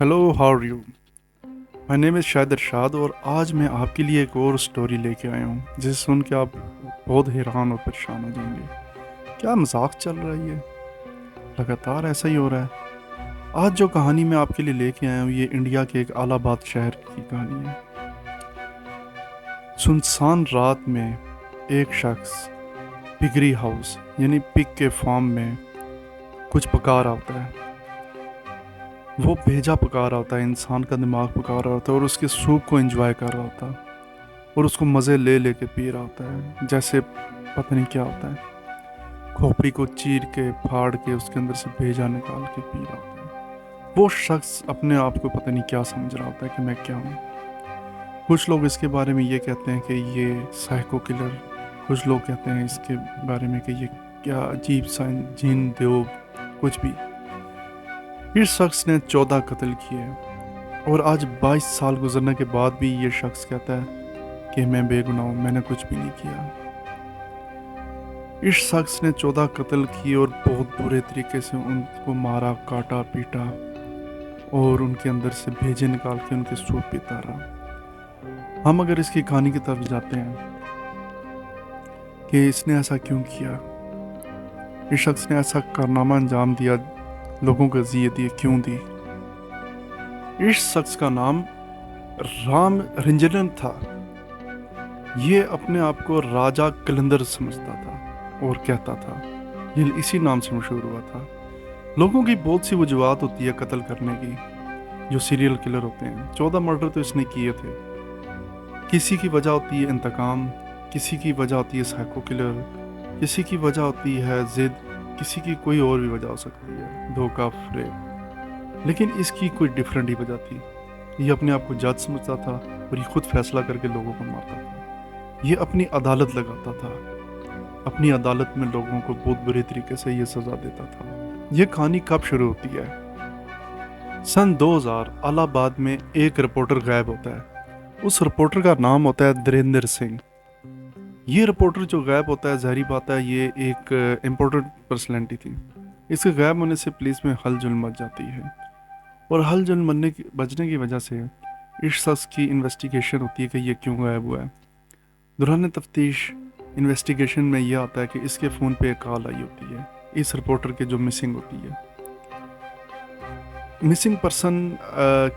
Hello, how are you? My name is Shahid Irshad और आज मैं आपके लिए एक और स्टोरी लेके आया हूँ जिसे सुन के आप बहुत हैरान और परेशान हो जाएंगे। क्या मजाक चल रहा है ये? लगातार ऐसा ही हो रहा है। आज जो कहानी मैं आपके लिए लेके आया हूँ ये इंडिया के एक इलाहाबाद शहर की कहानी है। सुनसान रात में एक शख्स पिगरी हाउस यानी पिग के फार्म में कुछ पका रहा होता है। वो भेजा पका रहा होता है, इंसान का दिमाग पका रहा होता है और उसके सूप को एंजॉय कर रहा होता है और उसको मज़े ले लेके पी रहा होता है जैसे पता नहीं क्या होता है। खोपड़ी को चीर के फाड़ के उसके अंदर से भेजा निकाल के पी रहा होता है। वो शख्स अपने आप को पता नहीं क्या समझ रहा होता है कि मैं क्या हूँ। कुछ लोग इसके बारे में ये कहते हैं कि ये साइको किलर, कुछ लोग कहते हैं इसके बारे में कि ये क्या अजीब सा जिन देव कुछ भी। इस शख्स ने 14 कत्ल किए और आज 22 साल गुजरने के बाद भी ये शख्स कहता है कि मैं बेगुनाह हूँ, मैंने कुछ भी नहीं किया। इस शख्स ने 14 कत्ल किए और बहुत बुरे तरीके से उनको मारा, काटा, पीटा और उनके अंदर से भेजे निकाल के उनके सूप पीता रहा। हम अगर इसकी कहानी की तरफ जाते हैं कि इसने ऐसा क्यों किया, इस शख्स ने ऐसा कारनामा अंजाम दिया, लोगों को अजियत ये क्यों दी। इस शख्स का नाम राम रंजन था। ये अपने आप को राजा कलंदर समझता था और कहता था, ये इसी नाम से मशहूर हुआ था। लोगों की बहुत सी वजूहत होती है कत्ल करने की, जो सीरियल किलर होते हैं। 14 मर्डर तो इसने किए थे। किसी की वजह होती है इंतकाम, किसी की वजह होती है साइको किलर, किसी की वजह होती है जिद, किसी की कोई और भी वजह हो सकती है, धोखा, फ्रेब। लेकिन इसकी कोई डिफरेंट ही वजह थी। ये अपने आप को जज समझता था और ये खुद फैसला करके लोगों को मारता था। ये अपनी अदालत लगाता था, अपनी अदालत में लोगों को बहुत बुरे तरीके से ये सज़ा देता था। ये कहानी कब शुरू होती है? सन 2000 इलाहाबाद में एक रिपोर्टर गायब होता है। उस रिपोर्टर का नाम होता है धीरेंद्र सिंह। ये रिपोर्टर जो गायब होता है, ज़ाहिर बात है ये एक इम्पोर्टेंट पर्सनैलिटी थी। इसके गायब होने से पुलिस में हलचल मच जाती है और हलचल बचने की वजह से इस शख्स की इन्वेस्टिगेशन होती है कि ये क्यों गायब हुआ है। दौरान तफ्तीश इन्वेस्टिगेशन में यह आता है कि इसके फ़ोन पे एक कॉल आई होती है इस रिपोर्टर के जो मिसिंग होती है। मिसिंग पर्सन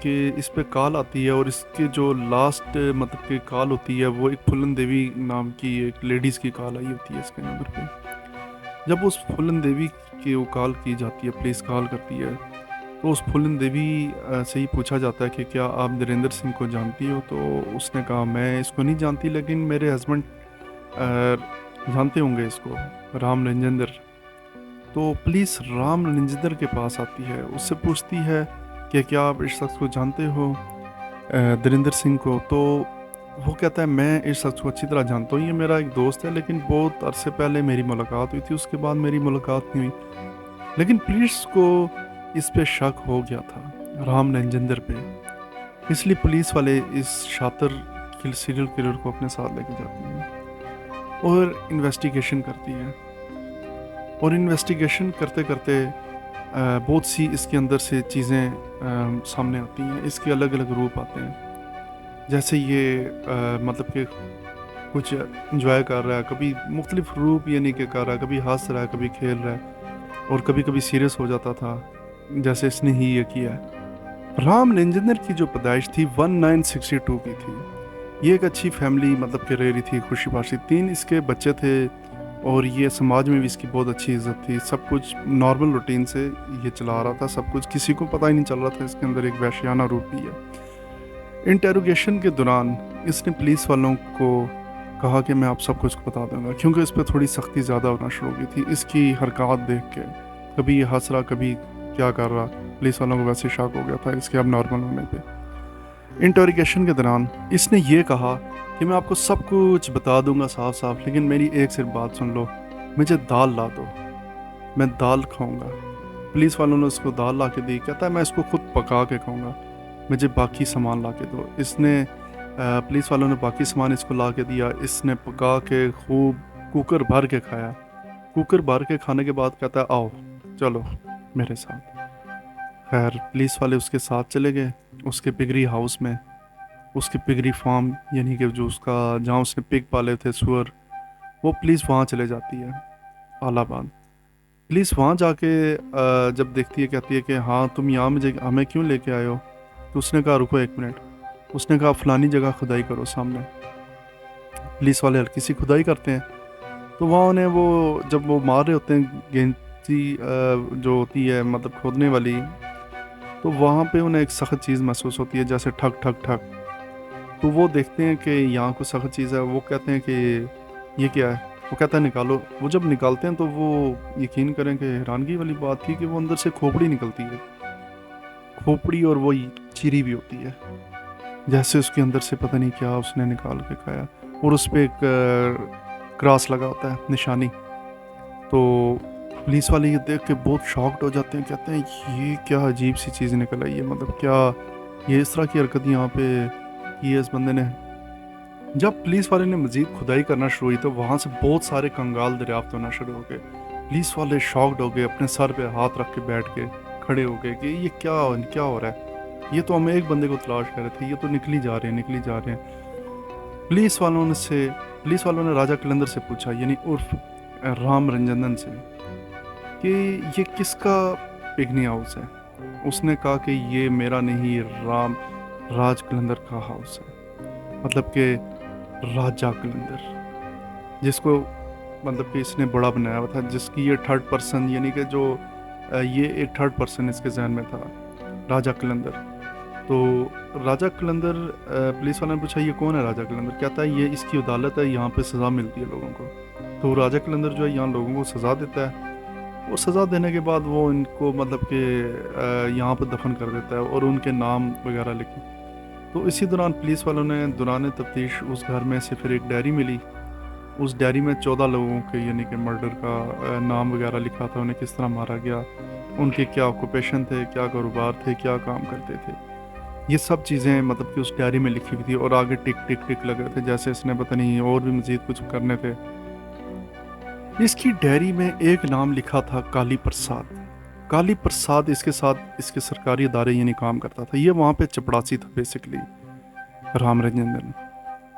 के इस पे कॉल आती है और इसके जो लास्ट मतलब कि कॉल होती है वो एक फुलन देवी नाम की एक लेडीज़ की कॉल आई होती है इसके नंबर पे। जब उस फुलन देवी की वो कॉल की जाती है, पुलिस कॉल करती है, तो उस फुलन देवी से ही पूछा जाता है कि क्या आप धीरेंद्र सिंह को जानती हो। तो उसने कहा मैं इसको नहीं जानती, लेकिन मेरे हस्बैंड जानते होंगे इसको, राम रंजिंदर। तो पुलिस राम रंजिंदर के पास आती है, उससे पूछती है कि क्या आप इस शख्स को जानते हो, धीरेंद्र सिंह को। तो वो कहता है मैं इस शख्स को अच्छी तरह जानता हूँ, ये मेरा एक दोस्त है, लेकिन बहुत अरसे पहले मेरी मुलाकात हुई थी, उसके बाद मेरी मुलाकात नहीं हुई। लेकिन पुलिस को इस पे शक हो गया था, राम रंजिंदर पे। इसलिए पुलिस वाले इस शातिर सीरियल किलर को अपने साथ लेके जाती हैं और इन्वेस्टिगेशन करती है। और इन्वेस्टिगेशन करते करते बहुत सी इसके अंदर से चीज़ें सामने आती हैं। इसके अलग अलग रूप आते हैं। जैसे ये मतलब कि कुछ इंजॉय कर रहा है, कभी मुख्तलिफ रूप ये नहीं कि कर रहा है, कभी हंस रहा है, कभी खेल रहा है और कभी कभी सीरियस हो जाता था, जैसे इसने ही ये किया है। राम रंजिंदर की जो पैदाइश थी 1962 की थी। ये एक अच्छी फैमिली मतलब कि रह रही थी, खुशी बाशी। 3 इसके बच्चे थे और ये समाज में भी इसकी बहुत अच्छी इज्जत थी। सब कुछ नॉर्मल रूटीन से ये चला रहा था, सब कुछ किसी को पता ही नहीं चल रहा था इसके अंदर एक वैश्याना रूप भी है। इंटेरोगेशन के दौरान इसने पुलिस वालों को कहा कि मैं आप सब कुछ बता दूंगा, क्योंकि इस पर थोड़ी सख्ती ज़्यादा होना शुरू हो गई थी इसकी हरकत देख के। कभी ये हंस रहा, कभी क्या कर रहा, पुलिस वालों को वैसे शक हो गया था इसके अब नॉर्मल होने पे। इंटरोगेशन के दौरान इसने ये कहा कि मैं आपको सब कुछ बता दूंगा साफ साफ, लेकिन मेरी एक सिर्फ बात सुन लो, मुझे दाल ला दो, मैं दाल खाऊंगा। पुलिस वालों ने उसको दाल ला के दी। कहता है मैं इसको खुद पका के खाऊंगा, मुझे बाकी सामान ला के दो। इसने पुलिस वालों ने बाकी सामान इसको ला के दिया। इसने पका के खूब कुकर भर के खाया। कुकर भर के खाने के बाद कहता है आओ चलो मेरे साथ। खैर पुलिस वाले उसके साथ चले गए उसके पिगरी हाउस में, उसके पिगरी फार्म, यानी कि जो उसका जहाँ उसने पिग पाले थे, सुअर, वो पुलिस वहाँ चले जाती है, आलाबाद। पुलिस वहाँ जाके जब देखती है कहती है कि हाँ तुम यहाँ मुझे हमें क्यों लेके आए हो। तो उसने कहा रुको एक मिनट। उसने कहा फलानी जगह खुदाई करो सामने। पुलिस वाले हल्की सी खुदाई करते हैं, तो वहाँ उन्हें वो जब वो मार रहे होते हैं गेंदची जो होती है मतलब खोदने वाली, तो वहाँ पे उन्हें एक सख्त चीज़ महसूस होती है जैसे ठक ठक ठक। तो वो देखते हैं कि यहाँ कुछ सख्त चीज़ है। वो कहते हैं कि ये क्या है। वो कहता है निकालो। वो जब निकालते हैं तो वो यकीन करें कि हैरानगी वाली बात थी कि वो अंदर से खोपड़ी निकलती है, खोपड़ी, और वो चिरी भी होती है, जैसे उसके अंदर से पता नहीं क्या उसने निकाल के खाया। और उस पर एक क्रॉस लगा होता है, निशानी। तो पुलिस वाले ये देख के बहुत शॉक्ड हो जाते हैं, कहते हैं ये क्या अजीब सी चीज़ निकल आई है, मतलब क्या ये इस तरह की हरकत यहाँ पे की है इस बंदे ने। जब पुलिस वाले ने मजीद खुदाई करना शुरू हुई तो वहाँ से बहुत सारे कंगाल दरियाफ्त होना शुरू हो गए। पुलिस वाले शॉक्ड हो गए, अपने सर पे हाथ रख के बैठ के खड़े हो गए कि ये क्या क्या हो रहा है। ये तो हम एक बंदे को तलाश कर रहे थे, ये तो निकली जा रहे हैं निकली जा रहे हैं। पुलिस वालों ने राजा कलंदर से पूछा, यानी उर्फ राम रंजनन से, कि ये किसका पिगनी हाउस है। उसने कहा कि ये मेरा नहीं, राज कलंदर का हाउस है, मतलब कि राजा कलंदर, जिसको मतलब कि इसने बड़ा बनाया हुआ था, जिसकी ये थर्ड पर्सन, यानी कि जो ये एक थर्ड पर्सन इसके जहन में था, राजा कलंदर। तो राजा कलंदर, पुलिस वाले ने पूछा ये कौन है राजा कलंदर। कहता है ये इसकी अदालत है, यहाँ पे सज़ा मिलती है लोगों को। तो राजा कलंदर जो है यहाँ लोगों को सज़ा देता है, और सज़ा देने के बाद वो इनको मतलब कि यहाँ पर दफन कर देता है और उनके नाम वगैरह लिखे। तो इसी दौरान पुलिस वालों ने दौरान तफ्तीश उस घर में से फिर एक डायरी मिली। उस डायरी में 14 लोगों के यानी कि मर्डर का नाम वगैरह लिखा था, उन्हें किस तरह मारा गया, उनके क्या ऑक्यूपेशन थे, क्या कारोबार थे, क्या काम करते थे। ये सब चीज़ें मतलब कि उस डायरी में लिखी हुई थी, और आगे टिक टिक टिक लगे थे जैसे इसने पता नहीं और भी मज़ीद कुछ करने थे। इसकी डायरी में एक नाम लिखा था काली प्रसाद। काली प्रसाद इसके साथ इसके सरकारी अदारे यानी काम करता था। ये वहाँ पे चपड़ासी था बेसिकली, राम रंजन।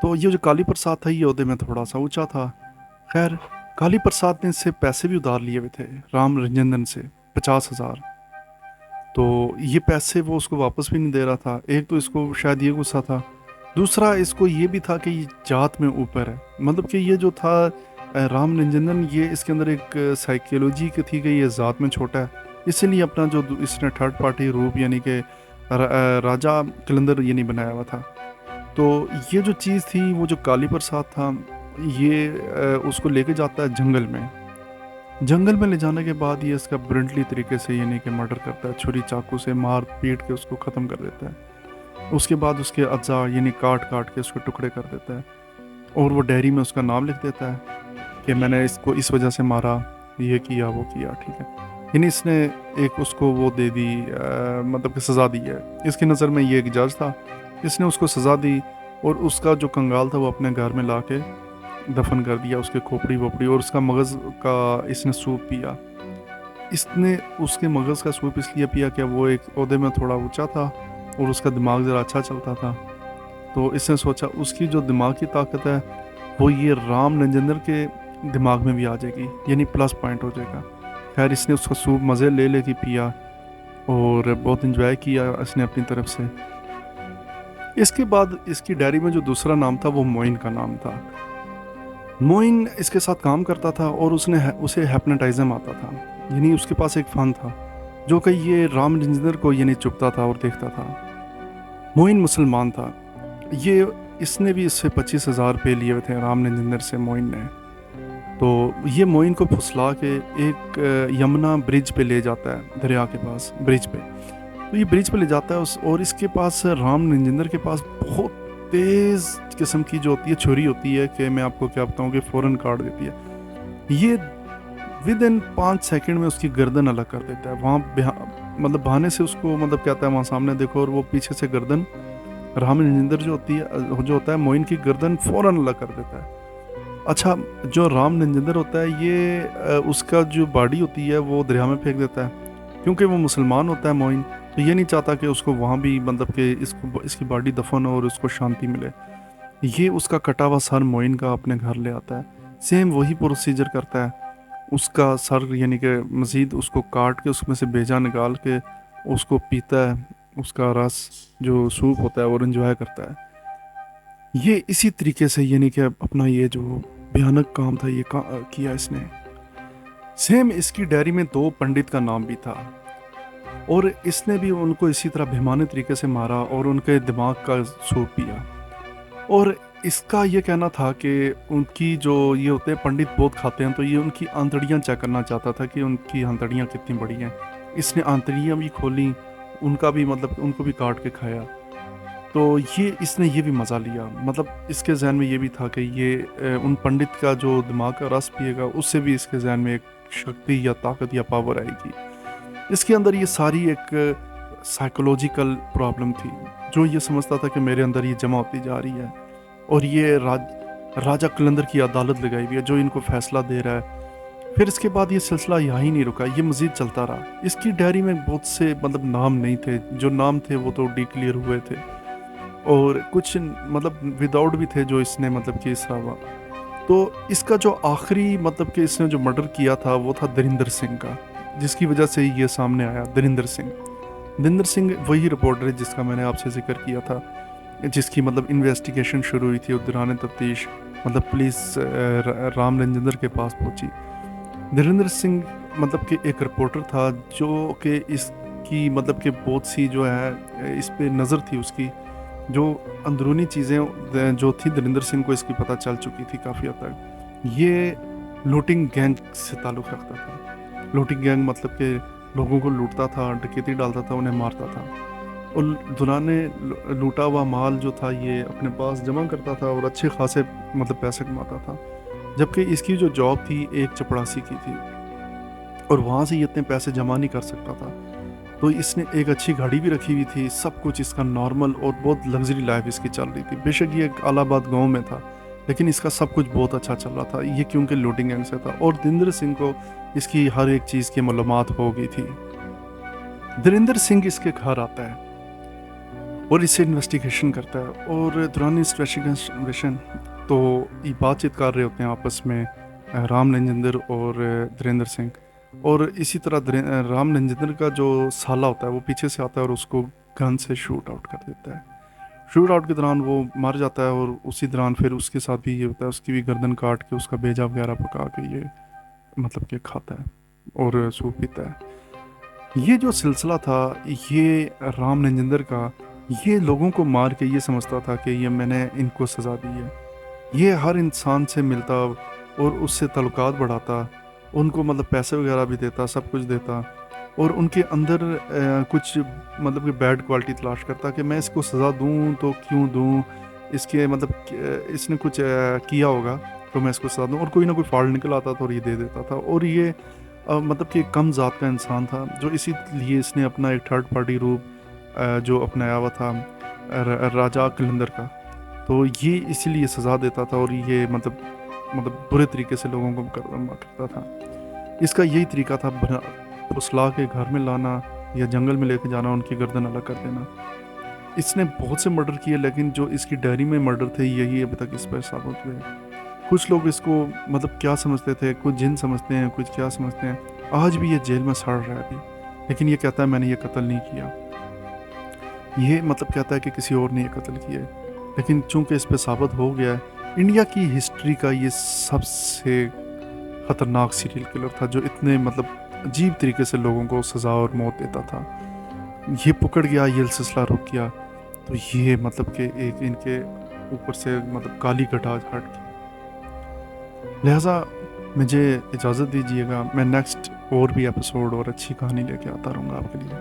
तो ये जो काली प्रसाद था ये ओहदे में थोड़ा सा ऊंचा था। खैर काली प्रसाद ने इससे पैसे भी उधार लिए हुए थे राम रंजन से, 50,000। तो ये पैसे वो उसको वापस भी नहीं दे रहा था। एक तो इसको शायद ये गुस्सा था, दूसरा इसको ये भी था कि ये जात में ऊपर है, मतलब कि ये जो था राम रंजन, ये इसके अंदर एक साइकोलॉजी की थी कि ये ज़ात में छोटा है, इसीलिए अपना जो इसने थर्ड पार्टी रूप यानी कि राजा कलंदर ये नहीं बनाया हुआ था। तो ये जो चीज़ थी, वो जो काली प्रसाद था, ये उसको लेके जाता है जंगल में। जंगल में ले जाने के बाद ये इसका ब्रिंटली तरीके से यानी कि मर्डर करता है, छुरी चाकू से मार पीट के उसको ख़त्म कर देता है। उसके बाद उसके अज्जा यानी काट काट के उसके टुकड़े कर देता है, और वो डायरी में उसका नाम लिख देता है कि मैंने इसको इस वजह से मारा, ये किया वो किया, ठीक है। यानी इसने एक उसको वो दे दी, मतलब कि सज़ा दी है। इसकी नज़र में ये एक जज था, इसने उसको सज़ा दी, और उसका जो कंगाल था वो अपने घर में ला के दफन कर दिया, उसके खोपड़ी वोपड़ी, और उसका मगज़ का इसने सूप पिया। इसने उसके मगज़ का सूप इसलिए पिया कि वो एक ओहदे में थोड़ा ऊंचा था और उसका दिमाग ज़रा अच्छा चलता था। तो इसने सोचा उसकी जो दिमाग की ताकत है वो ये राम रंजन के दिमाग में भी आ जाएगी, यानी प्लस पॉइंट हो जाएगा। खैर इसने उसका सूप मज़े ले लेके पिया और बहुत इंजॉय किया इसने अपनी तरफ से। इसके बाद इसकी डायरी में जो दूसरा नाम था वो मोइन का नाम था। मोइन इसके साथ काम करता था और उसे हिप्नोटिज्म आता था, यानी उसके पास एक फ़न था जो कि ये राम रंजन को यानी चुपता था और देखता था। मोइन मुसलमान था। ये इसने भी इससे 25,000 रुपये लिए हुए थे राम रंजन से मोइन ने। तो ये मोइन को फुसला के एक यमुना ब्रिज पे ले जाता है, दरिया के पास ब्रिज पे। तो ये ब्रिज पे ले जाता है और इसके पास राम रंजिंदर के पास बहुत तेज़ किस्म की जो होती है छुरी होती है कि मैं आपको क्या बताऊँ कि फ़ौरन काट देती है। ये विद इन 5 सेकंड में उसकी गर्दन अलग कर देता है। वहाँ मतलब बहाने से उसको मतलब कहता है वहाँ सामने देखो, और वो पीछे से गर्दन राम रंजिंदर जो होता है मोइन की गर्दन फ़ौरन अलग कर देता है। अच्छा, जो राम रंजिंदर होता है ये उसका जो बॉडी होती है वो दरिया में फेंक देता है, क्योंकि वो मुसलमान होता है मोइन, तो ये नहीं चाहता कि उसको वहाँ भी मतलब कि इसकी बॉडी दफन हो और उसको शांति मिले। ये उसका कटा हुआ सर मोइन का अपने घर ले आता है, सेम वही प्रोसीजर करता है। उसका सर यानी कि मज़ीद उसको काट के उसमें से बेजा निकाल के उसको पीता है, उसका रस जो सूप होता है वो एंजॉय करता है। ये इसी तरीके से यानी कि अपना ये जो भयानक काम था ये किया इसने। सेम इसकी डायरी में 2 पंडित का नाम भी था, और इसने भी उनको इसी तरह बेईमानी तरीके से मारा और उनके दिमाग का सूप पिया। और इसका ये कहना था कि उनकी जो ये होते हैं पंडित बहुत खाते हैं, तो ये उनकी आंतड़ियाँ चेक करना चाहता था कि उनकी आंतड़ियाँ कितनी बड़ी हैं। इसने आंतड़ियाँ भी खोली, उनका भी मतलब उनको भी काट के खाया। तो ये इसने ये भी मज़ा लिया, मतलब इसके जहन में ये भी था कि ये उन पंडित का जो दिमाग का रस पिएगा उससे भी इसके जहन में एक शक्ति या ताकत या पावर आएगी। इसके अंदर ये सारी एक साइकोलॉजिकल प्रॉब्लम थी, जो ये समझता था कि मेरे अंदर ये जमा होती जा रही है, और ये राजा कलंदर की अदालत लगाई हुई है जो इनको फैसला दे रहा है। फिर इसके बाद ये सिलसिला यहाँ ही नहीं रुका, ये मज़ीद चलता रहा। इसकी डायरी में बहुत से मतलब नाम नहीं थे, जो नाम थे वो तो डिक्लेयर हुए थे, और कुछ मतलब विदाउट भी थे जो इसने मतलब कि इस हुआ। तो इसका जो आखिरी मतलब कि इसने जो मर्डर किया था वो था दरिंदर सिंह का, जिसकी वजह से ये सामने आया। दरिंदर सिंह वही रिपोर्टर है जिसका मैंने आपसे जिक्र किया था, जिसकी मतलब इन्वेस्टिगेशन शुरू हुई थी और दौरान तफ्तीश मतलब पुलिस राम रंजिंदर के पास पहुंची। धीरेन्द्र सिंह मतलब कि एक रिपोर्टर था जो कि इसकी मतलब कि बहुत सी जो है इस पे नज़र थी उसकी, जो अंदरूनी चीज़ें जो थी धीरेन्द्र सिंह को इसकी पता चल चुकी थी काफ़ी हद तक। ये लूटिंग गैंग से ताल्लुक़ रखता था। लूटिंग गैंग मतलब कि लोगों को लूटता था, डकैती डालता था, उन्हें मारता था, और दुराने लूटा हुआ माल जो था ये अपने पास जमा करता था और अच्छे खासे मतलब पैसे कमाता था। जबकि इसकी जो जॉब थी एक चपड़ासी की थी, और वहाँ से ये इतने पैसे जमा नहीं कर सकता था। तो इसने एक अच्छी गाड़ी भी रखी हुई थी, सब कुछ इसका नॉर्मल और बहुत लग्जरी लाइफ इसकी चल रही थी। बेशक ये एक अलाहाबाद गांव में था, लेकिन इसका सब कुछ बहुत अच्छा चल रहा था, ये क्योंकि लूटिंग गैंग से था। और धीरेन्द्र सिंह को इसकी हर एक चीज़ की मालूमात हो गई थी। धीरेन्द्र सिंह इसके घर आता है और इससे इन्वेस्टिगेशन करता है, और दौरान इन्वेस्टिगेशन तो ये बातचीत कर रहे होते हैं आपस में राम रंजिंदर और धीरेन्द्र सिंह। और इसी तरह राम रंजिंदर का जो साला होता है वो पीछे से आता है और उसको गन से शूट आउट कर देता है। शूट आउट के दौरान वो मर जाता है, और उसी दौरान फिर उसके साथ भी ये होता है, उसकी भी गर्दन काट के उसका बेजा वगैरह पका के ये मतलब कि खाता है और सूप पीता है। ये जो सिलसिला था ये राम रंजिंदर का, ये लोगों को मार के ये समझता था कि ये मैंने इनको सज़ा दी है। ये हर इंसान से मिलता और उससे ताल्लुकात बढ़ाता, उनको मतलब पैसे वगैरह भी देता, सब कुछ देता, और उनके अंदर कुछ मतलब कि बैड क्वालिटी तलाश करता कि मैं इसको सज़ा दूं तो क्यों दूं, इसके मतलब इसने कुछ किया होगा तो मैं इसको सज़ा दूं, और कोई ना कोई फॉल्ट निकल आता था और ये दे देता था। और ये मतलब कि कम ज़ात का इंसान था, जो इसीलिए इसने अपना एक थर्ड पार्टी रूप जो अपनाया हुआ था राजा कलंदर का। तो ये इसीलिए सज़ा देता था, और ये मतलब बुरे तरीके से लोगों को करता था। इसका यही तरीका था, फुसला के घर में लाना या जंगल में लेके जाना, उनकी गर्दन अलग कर देना। इसने बहुत से मर्डर किए, लेकिन जो इसकी डायरी में मर्डर थे यही अभी तक इस पर साबित हुए। कुछ लोग इसको मतलब क्या समझते थे, कुछ जिन समझते हैं, कुछ क्या समझते हैं। आज भी ये जेल में सड़ रहा है अभी, लेकिन ये कहता है मैंने ये कत्ल नहीं किया। ये मतलब कहता है कि किसी और ने ये कत्ल किया है, लेकिन चूंकि इस पर साबित हो गया है, इंडिया की हिस्ट्री का ये सबसे ख़तरनाक सीरियल किलर था, जो इतने मतलब अजीब तरीके से लोगों को सज़ा और मौत देता था। ये पकड़ गया, ये सिलसिला रुक गया, तो ये मतलब कि एक इनके ऊपर से मतलब काली घटा हट गई। लिहाजा मुझे इजाज़त दीजिएगा, मैं नेक्स्ट और भी एपिसोड और अच्छी कहानी लेके आता रहूँगा आपके लिए।